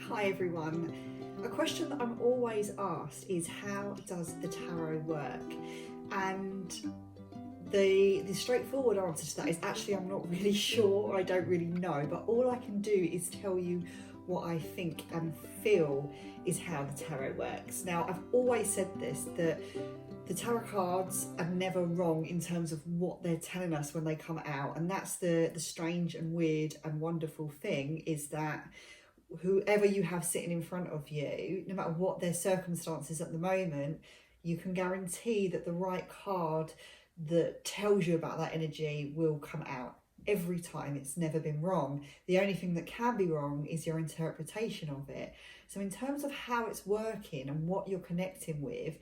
Hi everyone. A question that I'm always asked is, how does the tarot work? And the straightforward answer to that is, actually I'm not really sure, I don't really know, but all I can do is tell you what I think and feel is how the tarot works. Now, I've always said this, that the tarot cards are never wrong in terms of what they're telling us when they come out, and that's the strange and weird and wonderful thing, is that whoever you have sitting in front of you, no matter what their circumstances at the moment, you can guarantee that the right card that tells you about that energy will come out every time. It's never been wrong. The only thing that can be wrong is your interpretation of it. So in terms of how it's working and what you're connecting with,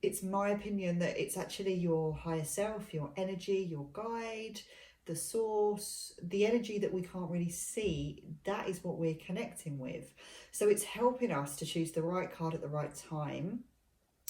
it's my opinion that it's actually your higher self, your energy, your guide, the source, the energy that we can't really see. That is what we're connecting with. So it's helping us to choose the right card at the right time.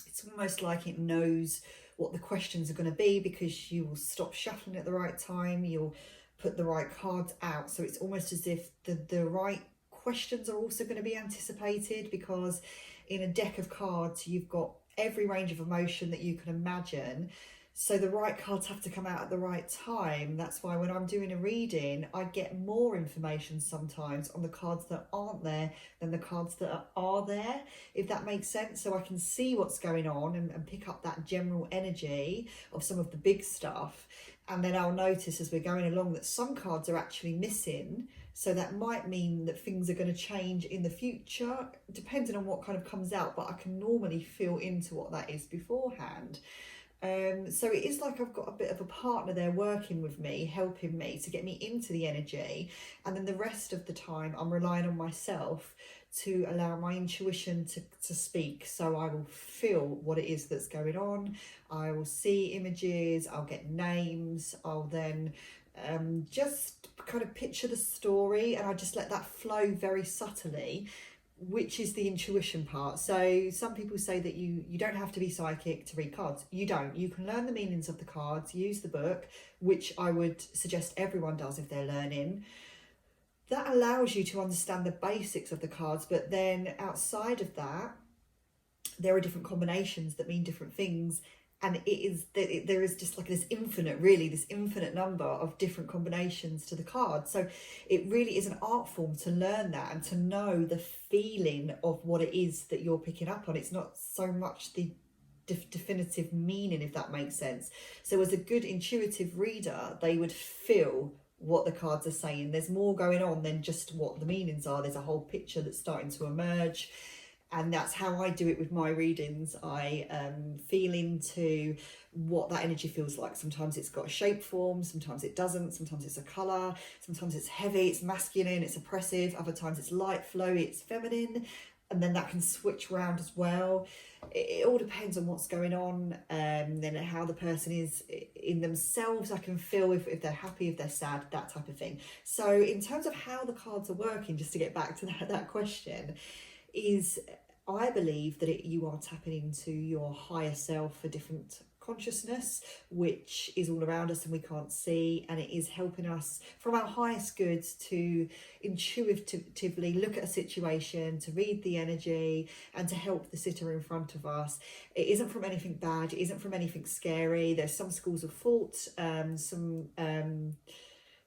It's almost like it knows what the questions are going to be, because you will stop shuffling at the right time, you'll put the right cards out. So it's almost as if the right questions are also going to be anticipated, because in a deck of cards you've got every range of emotion that you can imagine. So the right cards have to come out at the right time. That's why when I'm doing a reading, I get more information sometimes on the cards that aren't there than the cards that are there, if that makes sense. So I can see what's going on and pick up that general energy of some of the big stuff. And then I'll notice as we're going along that some cards are actually missing. So that might mean that things are going to change in the future, depending on what kind of comes out. But I can normally feel into what that is beforehand. So it is like I've got a bit of a partner there working with me, helping me to get me into the energy. And then the rest of the time I'm relying on myself to allow my intuition to speak. So I will feel what it is that's going on. I will see images, I'll get names, I'll then just kind of picture the story, and I just let that flow very subtly, which is the intuition part. So some people say that you don't have to be psychic to read cards. You don't. You can learn the meanings of the cards, use the book, which I would suggest everyone does if they're learning. That allows you to understand the basics of the cards, but then outside of that, there are different combinations that mean different things. And there is just like this infinite number of different combinations to the cards. So it really is an art form to learn that and to know the feeling of what it is that you're picking up on. It's not so much the definitive meaning, if that makes sense. So as a good intuitive reader, they would feel what the cards are saying. There's more going on than just what the meanings are. There's a whole picture that's starting to emerge. And that's how I do it with my readings. I feel into what that energy feels like. Sometimes it's got a shape form, sometimes it doesn't, sometimes it's a colour, sometimes it's heavy, it's masculine, it's oppressive, other times it's light, flowy, it's feminine, and then that can switch around as well. It all depends on what's going on, then how the person is in themselves. I can feel if they're happy, if they're sad, that type of thing. So in terms of how the cards are working, just to get back to that question, is I believe that you are tapping into your higher self, a different consciousness, which is all around us and we can't see, and it is helping us from our highest goods to intuitively look at a situation, to read the energy, and to help the sitter in front of us. It isn't from anything bad, it isn't from anything scary. There's some schools of thought,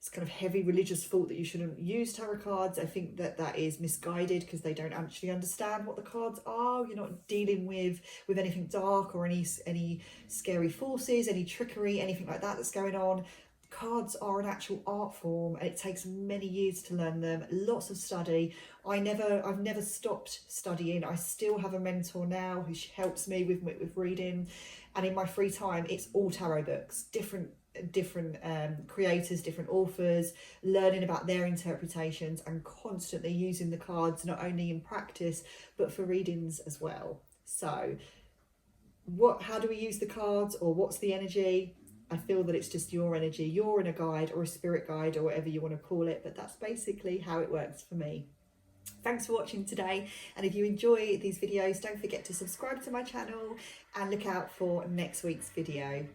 it's kind of heavy religious thought that you shouldn't use tarot cards. I think that is misguided, because they don't actually understand what the cards are. You're not dealing with anything dark or any scary forces, any trickery, anything like that that's going on. Cards are an actual art form, and it takes many years to learn them, lots of study. I've never stopped studying. I still have a mentor now who helps me with reading, and in my free time it's all tarot books, different creators, different authors, learning about their interpretations and constantly using the cards, not only in practice but for readings as well. So how do we use the cards, or what's the energy? I feel that it's just your energy, your inner guide or a spirit guide or whatever you want to call it, but that's basically how it works for me. Thanks for watching today, and if you enjoy these videos, don't forget to subscribe to my channel and look out for next week's video.